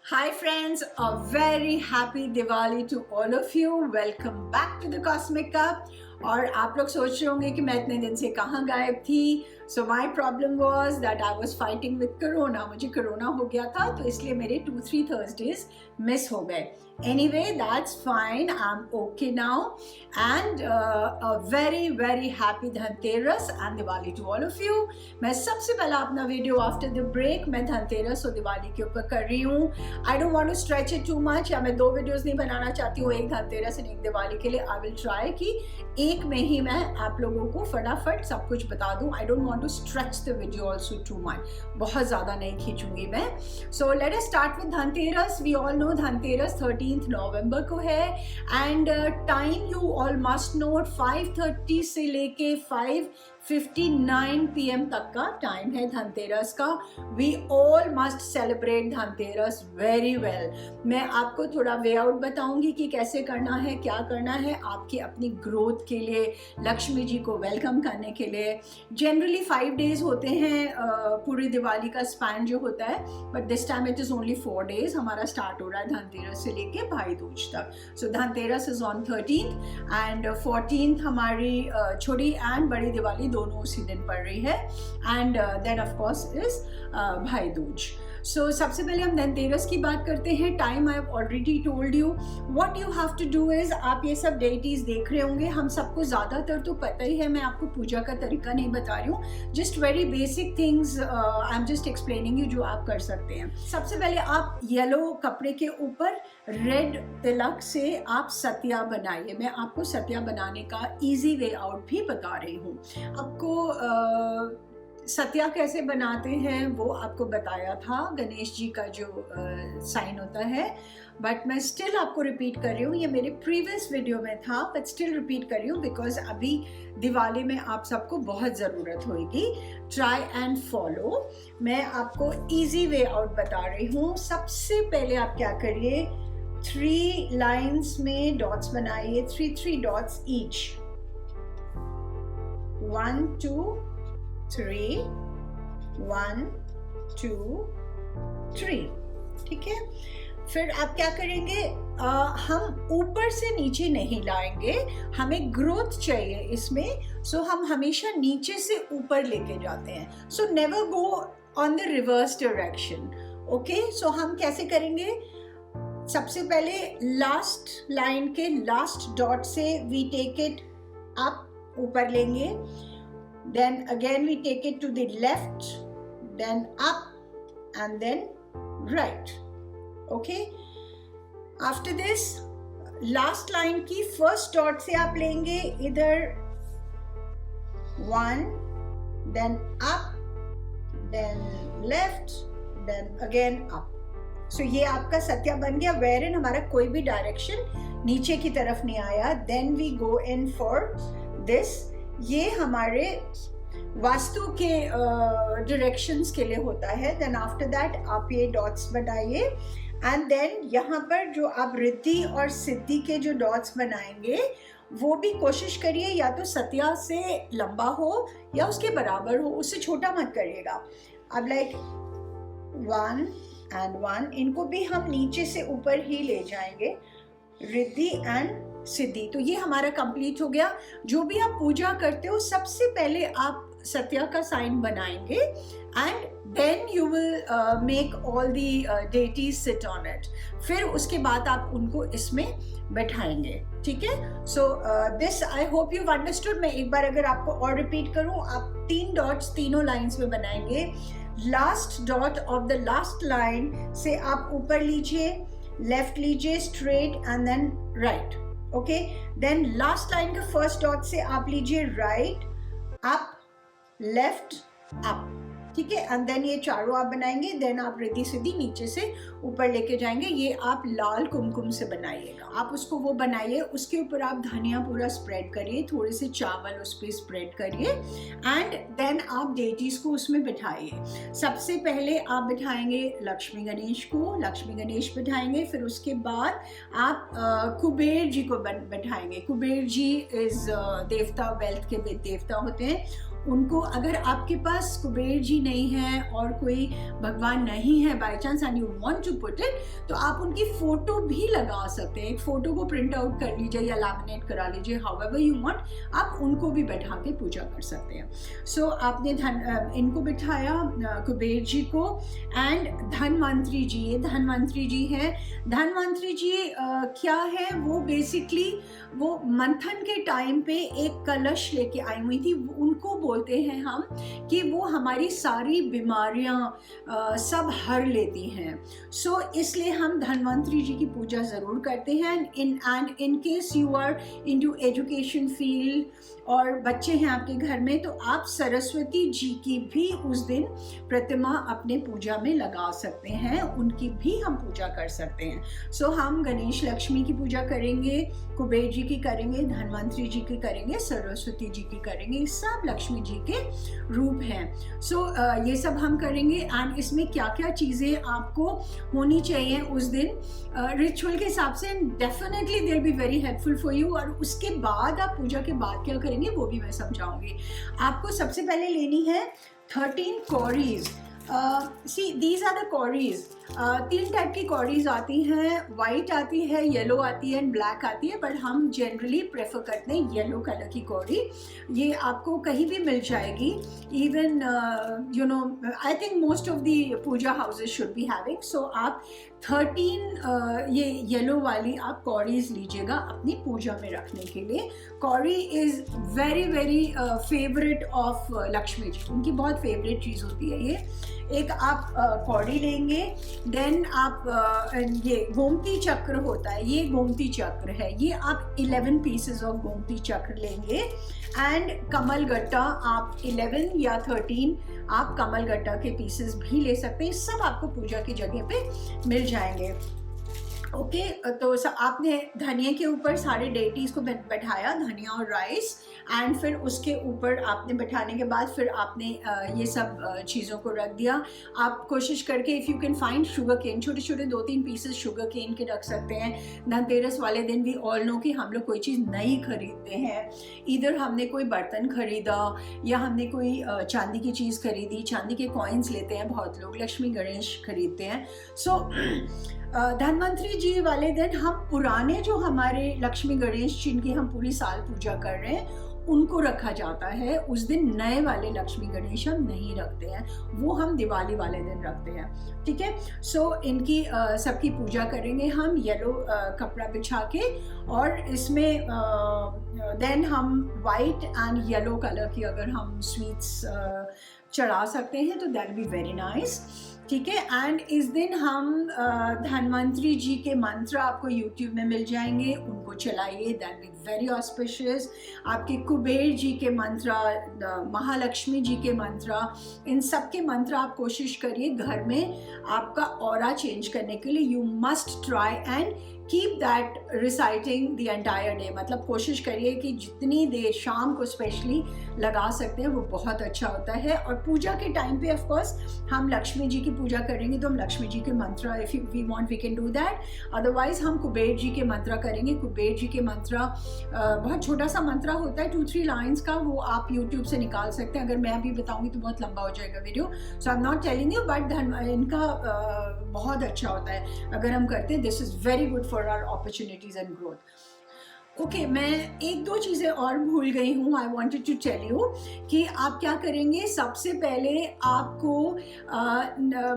Hi friends, a very happy Diwali to all of you. Welcome back to the Cosmic Cup. और आप लोग सोच रहे होंगे कि मैं इतने दिन से कहाँ गायब थी. So my problem was that I was fighting with Corona. मुझे कोरोना हो गया था तो इसलिए मेरे 2-3 Thursdays मिस हो गए. Anyway, that's fine. I'm okay now. And a very happy Dhanteras and Diwali to all of you. मैं सबसे पहला अपना वीडियो आफ्टर द ब्रेक मैं धनतेरस और दिवाली के ऊपर कर रही हूँ. I don't want to stretch it too much. या मैं 2 वीडियोस नहीं बनाना चाहती हूँ, एक धनतेरस और एक दिवाली के लिए. आई विल ट्राई कि एक में ही मैं आप लोगों को फटाफट सब कुछ बता दूँ. I don't want to stretch the video also too much. बहुत ज़्यादा नहीं खींचूंगी मैं. So let us start with Dhanteras. We all know Dhanteras 13 नवंबर को है. And time you all must note 5:30 से लेके 5:59 PM तक का टाइम है धनतेरस का. We all must celebrate Dhanteras very well. मैं आपको थोड़ा वे आउट बताऊंगी कि कैसे करना है, क्या करना है आपकी अपनी ग्रोथ के लिए, लक्ष्मी जी को वेलकम करने के लिए. जनरली 5 days होते हैं पूरी दिवाली का स्पैन जो होता है, but this time it is only 4 days. हमारा स्टार्ट हो रहा है धनतेरस से लेके भाई दूज तक. So Dhanteras is on 13th and 14th हमारी छोटी एंड बड़ी दिवाली दोनों उसी दिन पड़ रही है. And then of course is Bhai Dooj. सो सबसे पहले हम धनतेरस की बात करते हैं. Time I have already told you. What you have to do is, आप ये सब डेटीज देख रहे होंगे, हम सबको ज़्यादातर तो पता ही है. मैं आपको पूजा का तरीका नहीं बता रही हूँ, just very basic things I am just explaining you जो आप कर सकते हैं. सबसे पहले आप येलो कपड़े के ऊपर रेड तिलक से आप सतिया बनाइए. मैं आपको सतिया बनाने का ईजी वे आउट भी बता रही हूँ. आपको सतिया कैसे बनाते हैं वो आपको बताया था, गणेश जी का जो साइन होता है. बट मैं स्टिल आपको रिपीट कर रही हूँ, ये मेरे प्रीवियस वीडियो में था बट स्टिल रिपीट कर रही हूँ बिकॉज अभी दिवाली में आप सबको बहुत ज़रूरत होगी. Try and follow. मैं आपको इजी वे आउट बता रही हूँ. सबसे पहले आप क्या करिए, 3 लाइन्स में डॉट्स बनाइए, 3 डॉट्स ईच. 1 2 3 1 2 3. ठीक है. फिर आप क्या करेंगे, हम ऊपर से नीचे नहीं लाएंगे, हमें ग्रोथ चाहिए इसमें. सो हम हमेशा नीचे से ऊपर लेके जाते हैं. So never go on the reverse direction. Okay. So हम कैसे करेंगे, सबसे पहले लास्ट लाइन के लास्ट डॉट से वी टेक इट अप, ऊपर लेंगे. Then again we take it to the left, then up and then right. Okay. After this last line की first dot से आप लेंगे इधर 1, then up, then left, then again up. So ये आपका सत्या बन गया. wherein हमारा कोई भी डायरेक्शन नीचे की तरफ नहीं आया. Then we go in for this. ये हमारे वास्तु के डायरेक्शंस के लिए होता है. देन आफ्टर दैट आप ये डॉट्स बनाइए. एंड देन यहाँ पर जो आप रिद्धि और सिद्धि के जो डॉट्स बनाएंगे वो भी कोशिश करिए या तो सतिया से लंबा हो या उसके बराबर हो, उससे छोटा मत करिएगा. अब लाइक 1 and 1, इनको भी हम नीचे से ऊपर ही ले जाएंगे, रिद्धि एंड सिद्धि. तो ये हमारा कंप्लीट हो गया. जो भी आप पूजा करते हो सबसे पहले आप सत्या का साइन बनाएंगे and then you will make all the deities sit on it. फिर उसके बाद आप उनको इसमें बैठाएंगे. ठीक है. So this I hope you understood. मैं एक बार अगर आपको और रिपीट करूं, आप 3 डॉट्स तीनों लाइन्स में बनाएंगे. Last dot of the last line से आप ऊपर लीजिए, लेफ्ट लीजिए straight and then right. Okay. Then last line का फर्स्ट डॉट से आप लीजिए राइट, अप, लेफ्ट, अप. ठीक है. एंड देन ये चारों आप बनाएंगे. देन आप रिद्धि सिद्धि नीचे से ऊपर लेके जाएंगे. ये आप लाल कुमकुम से बनाइएगा. आप उसको वो बनाइए, उसके ऊपर आप धनिया पूरा स्प्रेड करिए, थोड़े से चावल उस पर स्प्रेड करिए एंड देन आप डेटीज को उसमें बिठाइए. सबसे पहले आप बिठाएंगे लक्ष्मी गणेश को, लक्ष्मी गणेश बिठाएंगे. फिर उसके बाद आप कुबेर जी को बिठाएंगे. कुबेर जी इज देवता, वेल्थ के देवता होते हैं. उनको, अगर आपके पास कुबेर जी नहीं है और कोई भगवान नहीं है by chance and you want to put it, तो आप उनकी फोटो भी लगा सकते हैं। एक फोटो को प्रिंट आउट कर लीजिए या लैमिनेट करा लीजिए, हाउएवर यू वांट, आप उनको भी बैठा के पूजा कर सकते हैं। सो आपने इनको बिठाया कुबेर जी को, एंड धनवंतरी जी, ये धनवंतरी जी है। धनवंतरी जी क्या है, वो बेसिकली वो मंथन के टाइम पे एक कलश लेके आई हुई थी। उनको बोलते हैं हम कि वो हमारी सारी बीमारियां सब हर लेती हैं। सो इसलिए हम धनवंतरी जी की पूजा ज़रूर करते हैं। And in case you are into education field और बच्चे हैं आपके घर में, तो आप सरस्वती जी की भी उस दिन प्रतिमा अपने पूजा में लगा सकते हैं, उनकी भी हम पूजा कर सकते हैं। सो हम गणेश लक्ष्मी की पूजा करेंगे, कुबेर जी की करेंगे, धनवंतरी जी की करेंगे, सरस्वती जी की करेंगे, सब लक्ष्मी जी के रूप हैं। सो ये सब हम करेंगे। एंड इसमें क्या क्या चीज़ें आपको होनी चाहिए उस दिन रिचुअल के हिसाब से, definitely they will be very helpful for you. और उसके बाद आप पूजा के बाद क्या करेंगे वो भी मैं समझाऊंगी। आपको सबसे पहले लेनी है 13 कौड़ीज। See these are the cowries. 3 type की कौड़ीज आती हैं, वाइट आती है, येलो आती है एंड ब्लैक आती है, बट हम जनरली प्रेफर करते हैं येलो कलर की कौड़ी। ये आपको कहीं भी मिल जाएगी, even you know I think most of the puja houses should be having. So आप 13 ये येलो वाली आप कौड़ीज लीजिएगा अपनी पूजा में रखने के लिए। Cowrie is very very favourite of Lakshmi ji, उनकी बहुत फेवरेट चीज़ होती है ये। एक आप कौड़ी लेंगे, देन आप ये गोमती चक्र होता है, ये गोमती चक्र है, ये आप 11 पीसेस ऑफ गोमती चक्र लेंगे। एंड कमल गट्टा आप 11 या 13 आप कमल गट्टा के पीसेस भी ले सकते हैं, सब आपको पूजा की जगह पे मिल जाएंगे। ओके तो आपने धनिया के ऊपर सारे डेटीज को बैठाया, धनिया और राइस, एंड फिर उसके ऊपर आपने बैठाने के बाद फिर आपने ये सब चीज़ों को रख दिया। आप कोशिश करके if you can find sugar cane, छोटे छोटे 2-3 पीसेस शुगर केन के रख सकते हैं। धनतेरस वाले दिन भी ऑल नो कि हम लोग कोई चीज़ नई खरीदते हैं, इधर हमने कोई बर्तन खरीदा या हमने कोई चांदी की चीज़ खरीदी, चांदी के कॉइन्स लेते हैं बहुत लोग, लक्ष्मी गणेश खरीदते हैं। सो धनवंतरी जी वाले दिन हम पुराने जो हमारे लक्ष्मी गणेश जिनकी हम पूरी साल पूजा कर रहे हैं उनको रखा जाता है। उस दिन नए वाले लक्ष्मी गणेश हम नहीं रखते हैं, वो हम दिवाली वाले दिन रखते हैं। ठीक है, सो इनकी सबकी पूजा करेंगे हम येलो कपड़ा बिछा के, और इसमें देन हम वाइट एंड येलो कलर की अगर हम स्वीट्स चढ़ा सकते हैं तो दैट बी वेरी नाइस। ठीक है, एंड इस दिन हम धनवंतरी जी के मंत्र आपको यूट्यूब में मिल जाएंगे, उनको चलाइए, दैट बी वेरी ऑस्पिशियस। आपके कुबेर जी के मंत्र, महालक्ष्मी जी के मंत्र, इन सब के मंत्र आप कोशिश करिए घर में आपका ऑरा चेंज करने के लिए। You must try and keep that reciting the entire day, मतलब कोशिश करिए कि जितनी देर शाम को स्पेशली लगा सकते हैं वो बहुत अच्छा होता है। और पूजा के टाइम पे ऑफ कोर्स हम लक्ष्मी जी की पूजा करेंगे तो हम लक्ष्मी जी के मंत्र, if we want we can do that, otherwise हम कुबेर जी के मंत्र करेंगे। कुबेर जी के मंत्र बहुत छोटा सा मंत्र होता है, 2-3 लाइन्स का, वो आप यूट्यूब से निकाल सकते हैं। अगर मैं अभी बताऊंगी तो बहुत लंबा हो जाएगा video, so I am not telling you, but इनका बहुत अच्छा होता है अगर हम करते हैं। This is very good for our opportunities and growth. Okay, मैं 1-2 चीज़ें और भूल गई हूँ। I wanted to tell you कि आप क्या करेंगे। सबसे पहले आपको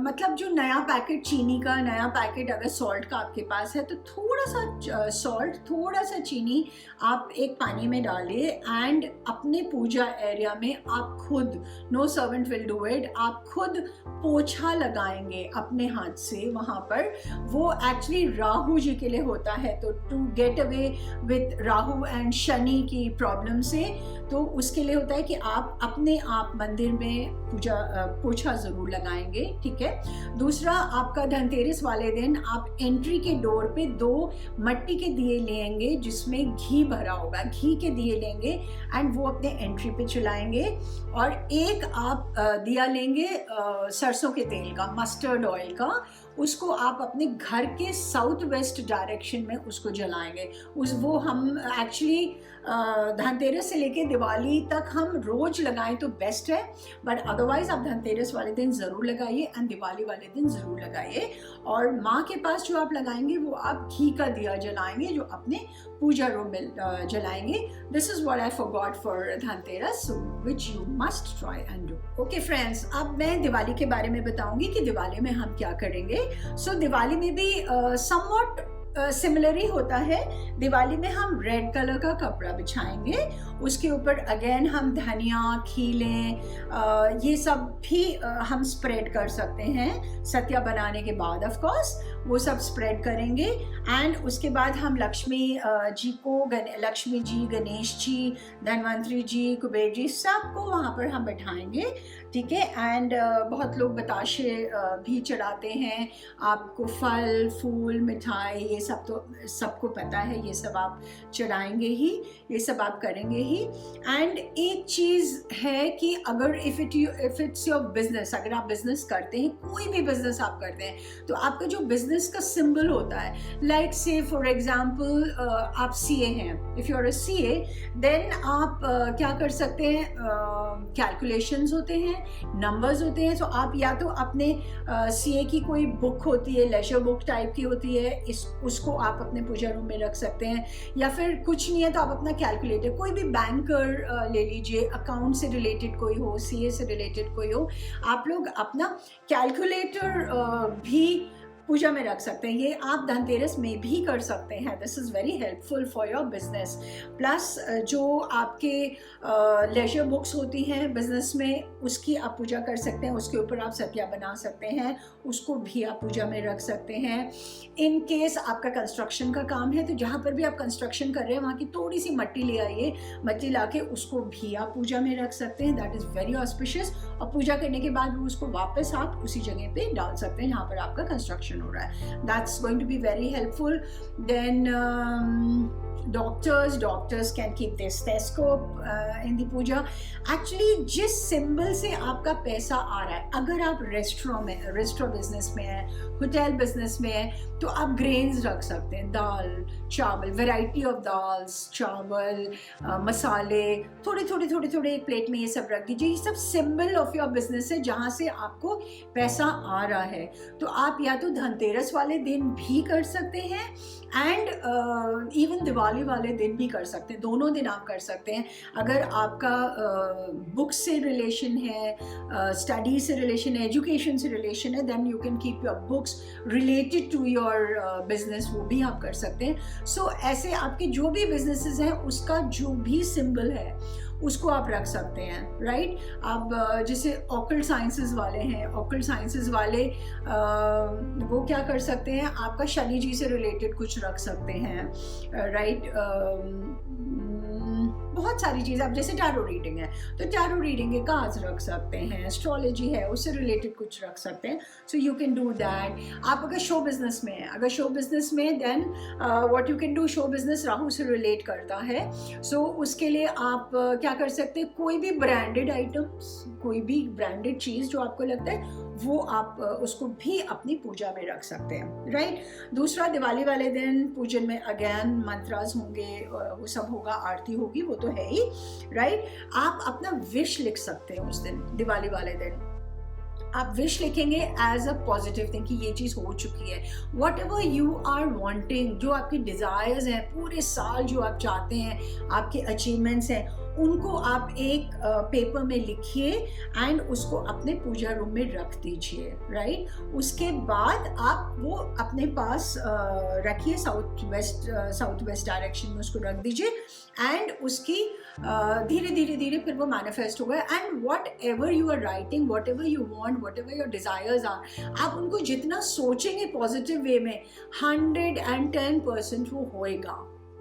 मतलब जो नया पैकेट चीनी का, नया पैकेट अगर सॉल्ट का आपके पास है तो थोड़ा सा सॉल्ट, थोड़ा सा चीनी आप एक पानी में डालिए, एंड अपने पूजा एरिया में आप खुद, no servant will do it, आप खुद पोछा लगाएंगे अपने हाथ से वहाँ पर। वो एक्चुअली राहु जी के लिए होता है, तो to get away with Rahu and Shani की प्रॉब्लम से, तो उसके लिए होता है कि आप अपने आप मंदिर में पोछा ज़रूर लगाएंगे। ठीक है, दूसरा आपका धनतेरस वाले दिन आप एंट्री के डोर पे 2 मट्टी के दिए लेंगे जिसमें घी भरा होगा, घी के दिए लेंगे एंड वो अपने एंट्री पे चलाएंगे। और एक आप दिया लेंगे सरसों के तेल का, मस्टर्ड ऑयल का, उसको आप अपने घर के साउथ वेस्ट डायरेक्शन में उसको जलाएंगे। वो हम एक्चुअली धनतेरस से लेके दिवाली तक हम रोज लगाएं तो बेस्ट है, बट अदरवाइज आप धनतेरस वाले दिन ज़रूर लगाइए एंड दिवाली वाले दिन ज़रूर लगाइए। और माँ के पास जो आप लगाएंगे वो आप घी का दिया जलाएंगे जो अपने पूजा रूम में जलाएंगे। This is what I forgot for Dhanteras, which you must try and do. Okay friends, अब मैं दिवाली के बारे में बताऊंगी कि दिवाली में हम क्या करेंगे। सो दिवाली में भी समवॉट सिमिलर ही होता है। दिवाली में हम रेड कलर का कपड़ा बिछाएंगे, उसके ऊपर अगेन हम धनिया, खीले ये सब भी हम स्प्रेड कर सकते हैं। सत्या बनाने के बाद ऑफ कोर्स वो सब स्प्रेड करेंगे एंड उसके बाद हम लक्ष्मी जी को, लक्ष्मी जी, गणेश जी, धनवंतरी जी, कुबेर जी, सबको वहाँ पर हम बैठाएंगे, ठीक है। एंड बहुत लोग बताशे भी चढ़ाते हैं। आपको फल, फूल, मिठाई ये सब तो सबको पता है, ये सब आप चढ़ाएंगे ही, ये सब आप करेंगे ही। एंड एक चीज़ है कि अगर इफ़ इट्स योर बिजनेस, अगर आप बिजनेस करते हैं, कोई भी बिजनेस आप करते हैं, तो आपका जो बिजनेस का सिंबल होता है, लाइक से फॉर एग्जांपल आप सीए हैं, if you are a CA then आप क्या कर सकते हैं, कैलकुलेशंस होते हैं, नंबर्स होते हैं। तो आप या तो अपने सीए की कोई बुक होती है, लेजर बुक टाइप की होती है, उसको आप अपने पूजा रूम में रख सकते हैं, या फिर कुछ नहीं है तो आप अपना कैलकुलेटर, कोई भी बैंकर ले लीजिए, अकाउंट से रिलेटेड कोई हो, सीए से रिलेटेड कोई हो, आप लोग अपना कैलकुलेटर भी पूजा में रख सकते हैं। ये आप धनतेरस में भी कर सकते हैं। This is very helpful for your business. Plus जो आपके लेजर बुक्स होती हैं बिजनेस में, उसकी आप पूजा कर सकते हैं, उसके ऊपर आप सत्या बना सकते हैं, उसको भी आप पूजा में रख सकते हैं। इन केस आपका कंस्ट्रक्शन का काम है तो जहाँ पर भी आप कंस्ट्रक्शन कर रहे हैं वहाँ की थोड़ी सी मट्टी ले आइए, मट्टी ला के उसको भी आप पूजा में रख सकते हैं। That is very auspicious. और पूजा करने के बाद उसको वापस आप उसी जगह पे डाल सकते हैं जहाँ पर आपका कंस्ट्रक्शन हो रहा है। That's going to be very helpful. Then doctors can keep their stethoscope in the puja. Actually जिस सिंबल से आपका पैसा आ रहा है, अगर आप रेस्टोरेंट बिजनेस में है, होटल बिजनेस में है, तो आप ग्रेन्स रख सकते हैं, दाल, चावल, वैरायटी ऑफ दाल्स, चावल, मसाले, थोड़े एक प्लेट में ये सब रख दीजिए। ये सब सिंबल ऑफ योर बिजनेस है जहाँ से आपको पैसा आ रहा है। तो आप या तो धनतेरस वाले दिन भी कर सकते हैं एंड इवन दिवाली वाले दिन भी कर सकते हैं, दोनों दिन आप कर सकते हैं। अगर आपका बुक्स से रिलेशन है, स्टडी से रिलेशन है, एजुकेशन से रिलेशन है, then you can keep your books related to your business, वो भी आप कर सकते हैं। सो ऐसे आपके जो भी बिजनेसेस हैं उसका जो भी सिंबल है उसको आप रख सकते हैं, राइट। अब जैसे ऑकल्ट साइंसेस वाले हैं, ऑकल्ट साइंसेस वाले वो क्या कर सकते हैं, आपका शनि जी से रिलेटेड कुछ रख सकते हैं, राइट। बहुत सारी चीज़, आप जैसे टैरो रीडिंग है तो टैरो रीडिंग के कार्ड्स रख सकते हैं, एस्ट्रोलॉजी है उससे रिलेटेड कुछ रख सकते हैं। So you can do that. आप अगर शो बिजनेस में है, then what you can do, show business Rahu से रिलेट करता है। सो उसके लिए आप क्या कर सकते हैं, कोई भी ब्रांडेड आइटम्स, कोई भी ब्रांडेड चीज़ जो आपको लगता है वो आप उसको भी अपनी पूजा में रख सकते हैं, राइट। दूसरा, दिवाली वाले दिन पूजन में अगेन मंत्रास होंगे, वो सब होगा, आरती होगी, वो तो है ही, राइट। आप अपना विश लिख सकते हैं उस दिन, दिवाली वाले दिन आप विश लिखेंगे एज अ पॉजिटिव थिंग कि ये चीज़ हो चुकी है। Whatever you are wanting, जो आपकी डिज़ायर्स हैं पूरे साल, जो आप चाहते हैं, आपके अचीवमेंट्स हैं, उनको आप एक पेपर में लिखिए एंड उसको अपने पूजा रूम में रख दीजिए, राइट। उसके बाद आप वो अपने पास रखिए, साउथ वेस्ट डायरेक्शन में उसको रख दीजिए एंड उसकी धीरे धीरे फिर वो मैनिफेस्ट होगा। And whatever you are writing, whatever you want, whatever your desires are, आप उनको जितना सोचेंगे पॉजिटिव वे में, 110% वो होएगा,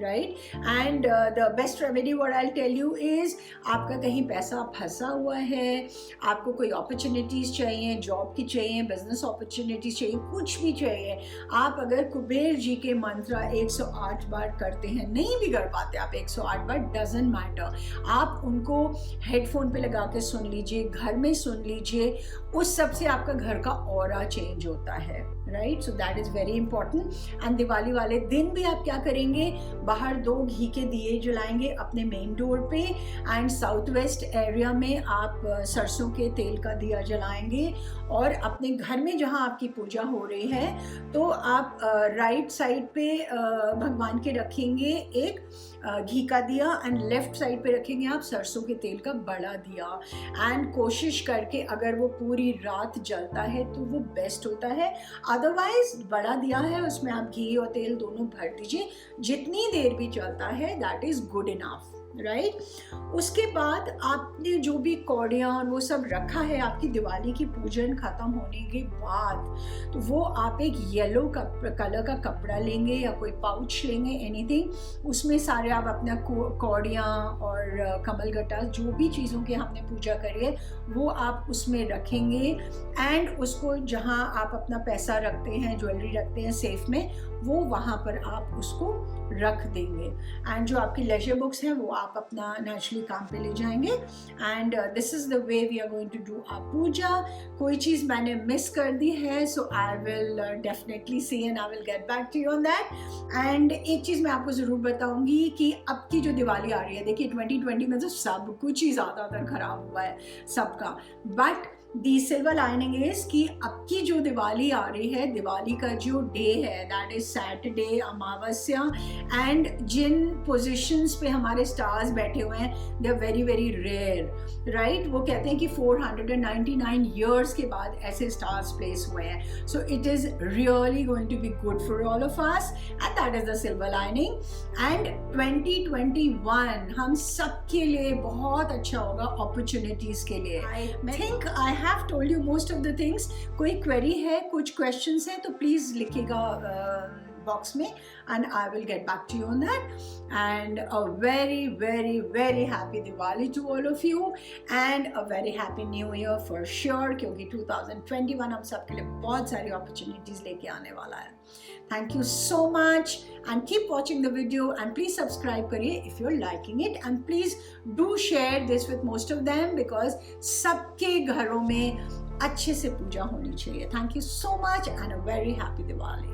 right. And the best remedy what I tell you is, आपका कहीं पैसा फंसा हुआ है, आपको कोई अपॉर्चुनिटीज़ चाहिए, जॉब की चाहिए, बिजनेस अपॉर्चुनिटीज़ चाहिए, कुछ भी चाहिए, आप अगर कुबेर जी के मंत्र 108 बार करते हैं, नहीं भी कर पाते आप 108 बार, डजेंट मैटर, आप उनको हेडफोन पे लगा के सुन लीजिए, घर में सुन लीजिए, उस सब से आपका घर का ऑरा चेंज होता है, right. So that is very important. And Diwali वाले दिन भी आप क्या करेंगे, बाहर 2 घी के दिए जलाएंगे अपने मेन डोर पे, एंड साउथ वेस्ट एरिया में आप सरसों के तेल का दिया जलाएंगे, और अपने घर में जहाँ आपकी पूजा हो रही है तो आप राइट साइड पे भगवान के रखेंगे एक घी का दिया, एंड लेफ्ट साइड पे रखेंगे आप सरसों के तेल का बड़ा दिया. एंड कोशिश करके अगर वो पूरी रात जलता है तो वो बेस्ट होता है, अदरवाइज बड़ा दिया है उसमें आप घी और तेल दोनों भर दीजिए, जितनी देर भी चलता है that is good enough, right. उसके बाद आपने जो भी कौड़ियाँ और वो सब रखा है आपकी दिवाली की पूजन खत्म होने के बाद, तो वो आप एक येलो कलर का कपड़ा लेंगे या कोई पाउच लेंगे, एनीथिंग, उसमें सारे आप अपना कौड़ियाँ और कमलगट्टा जो भी चीज़ों की हमने पूजा करी है वो आप उसमें रखेंगे, एंड उसको जहाँ आप अपना पैसा रखते हैं, ज्वेलरी रखते हैं सेफ में, वो वहाँ पर आप उसको रख देंगे. एंड जो आपकी लेजर बुक्स हैं वो आप अपना नेचुरली काम पे ले जाएंगे. And this is the way we are going to do our puja. कोई चीज़ मैंने मिस कर दी है so I will definitely see and I will get back to you on that. And एक चीज़ मैं आपको ज़रूर बताऊंगी कि अब की जो दिवाली आ रही है, देखिए 2020 में तो सब कुछ ही ज़्यादातर ख़राब हुआ है सबका, but the silver lining is कि अब की जो दिवाली आ रही है, दिवाली का जो डे है that is Saturday, amavasya, and जिन पोजीशंस पे हमारे स्टार्स बैठे हुए हैं they are very very rare, right. वो कहते हैं कि 499 ईयर्स के बाद ऐसे स्टार्स प्लेस हुए हैं. So it is really going to be good for all of us, and that is the silver lining. And 2021 हम सब के लिए बहुत अच्छा होगा अपॉर्चुनिटीज़ के लिए. I think I have told you most of the things. कोई query है, कुछ questions हैं तो please लिखिएगा box में, and I will get back to you on that. And a very very very happy Diwali to all of you, and a very happy new year for sure, क्योंकि 2021 हम सब के लिए बहुत सारी opportunities लेके आने वाला है. Thank you so much and keep watching the video, and please subscribe करिए if you're liking it, and please do share this with most of them because सबके घरों में अच्छे से पूजा होनी चाहिए. Thank you so much and a very happy Diwali.